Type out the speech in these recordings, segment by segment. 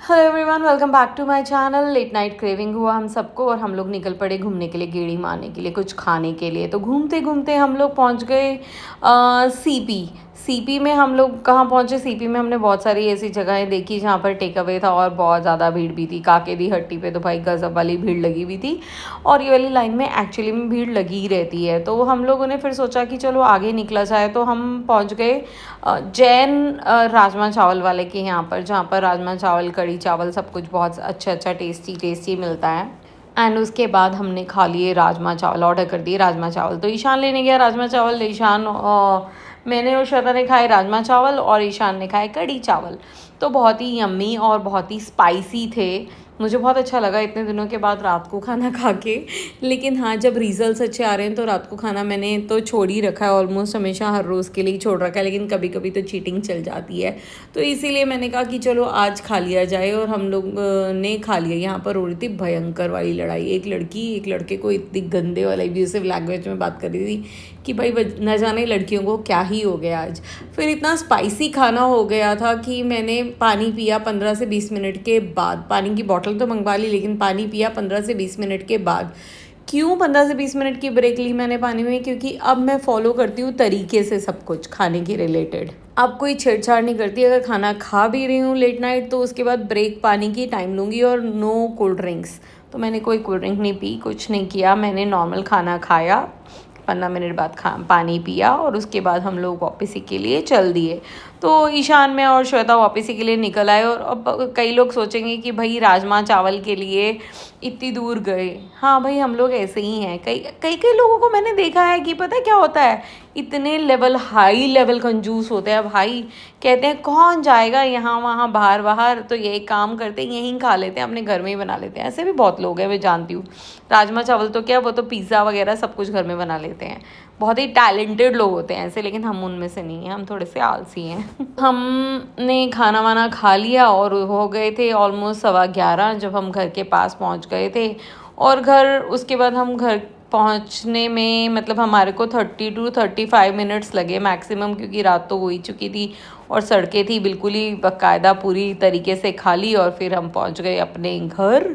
Hello everyone, welcome back to my channel. Late night craving हुआ हम सबको और हम लोग निकल पड़े घूमने के लिए, गेड़ी मारने के लिए, कुछ खाने के लिए। तो घूमते घूमते हम लोग पहुंच गए सीपी में। हम लोग कहाँ पहुंचे? सीपी में हमने बहुत सारी ऐसी जगहें देखी जहाँ पर टेक अवे था और बहुत ज़्यादा भीड़ भी थी। काके दी हट्टी पे तो भाई गजब वाली भीड़ लगी हुई थी और ये वाली लाइन में एक्चुअली में भीड़ लगी ही रहती है। तो हम लोगों ने फिर सोचा कि चलो आगे निकला जाए। तो हम पहुँच गए जैन राजमा चावल वाले के यहाँ पर, जहाँ पर राजमा चावल, कढ़ी चावल सब कुछ बहुत अच्छा टेस्टी मिलता है। एंड उसके बाद हमने खा लिए राजमा चावल, ऑर्डर कर दिए राजमा चावल। तो ईशान लेने गया राजमा चावल। मैंने और श्वेता ने खाए राजमा चावल और ईशान ने खाए कढ़ी चावल। तो बहुत ही यम्मी और बहुत ही स्पाइसी थे। मुझे बहुत अच्छा लगा इतने दिनों के बाद रात को खाना खा के। लेकिन हाँ, जब रिजल्ट्स अच्छे आ रहे हैं तो रात को खाना मैंने तो छोड़ ही रखा है, ऑलमोस्ट हमेशा हर रोज़ के लिए ही छोड़ रखा है। लेकिन कभी कभी तो चीटिंग चल जाती है, तो इसीलिए मैंने कहा कि चलो आज खा लिया जाए। और हम लोग ने खा लिया। यहाँ पर हो रही थी भयंकर वाली लड़ाई। एक लड़की एक लड़के को इतनी गंदे वाला एब्यूसिव लैंग्वेज में बात कर रही थी कि भाई न जाने लड़कियों को क्या ही हो गया आज। फिर इतना स्पाइसी खाना हो गया था कि मैंने पानी पिया 15 से 20 मिनट के बाद। पानी की बॉटल तो मंगवा ली, लेकिन पानी पिया 15 से 20 मिनट के बाद। क्यों 15 से 20 मिनट की ब्रेक ली मैंने पानी में? क्योंकि अब मैं फॉलो करती हूँ तरीके से सब कुछ खाने के रिलेटेड। अब कोई छेड़छाड़ नहीं करती। अगर खाना खा भी रही हूँ लेट नाइट तो उसके बाद ब्रेक पानी की टाइम लूँगी और नो कोल्ड ड्रिंक्स। तो मैंने कोई कोल्ड ड्रिंक नहीं पी, कुछ नहीं किया। मैंने नॉर्मल खाना खाया, 15 मिनट बाद पानी पिया और उसके बाद हम लोग वापसी के लिए चल दिए। तो ईशान में और श्वेता वापसी के लिए निकल आए। और अब कई लोग सोचेंगे कि भाई राजमा चावल के लिए इतनी दूर गए। हाँ भाई, हम लोग ऐसे ही हैं। कई लोगों को मैंने देखा है कि पता है क्या होता है, इतने हाई लेवल कंजूस होते हैं भाई। कहते हैं कौन जाएगा यहाँ वहाँ बाहर, तो यही काम करते हैं, यहीं खा लेते हैं, अपने घर में ही बना लेते हैं। ऐसे भी बहुत लोग हैं, मैं जानती हूँ। राजमा चावल तो क्या, वो तो पिज़्ज़ा वगैरह सब कुछ घर में बना लेते हैं। बहुत ही टैलेंटेड लोग होते हैं ऐसे, लेकिन हम उनमें से नहीं हैं। हम थोड़े से आलसी हैं। हमने खाना वाना खा लिया और हो गए थे ऑलमोस्ट 11:15 जब हम घर के पास पहुंच गए थे। और उसके बाद हम घर पहुंचने में मतलब हमारे को 30 to 35 मिनट्स लगे मैक्सिमम, क्योंकि रात तो हो ही चुकी थी और सड़कें थी बिल्कुल ही बाकायदा पूरी तरीके से खाली। और फिर हम पहुंच गए अपने घर।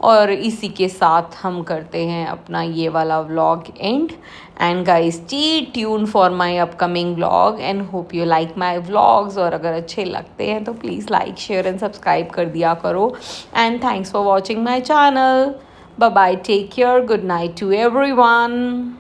और इसी के साथ हम करते हैं अपना ये वाला vlog and guys stay tune for my upcoming vlog and hope you like my vlogs. और अगर अच्छे लगते हैं तो please like, share and subscribe कर दिया करो। And thanks for watching my channel. Bye bye, take care, good night to everyone.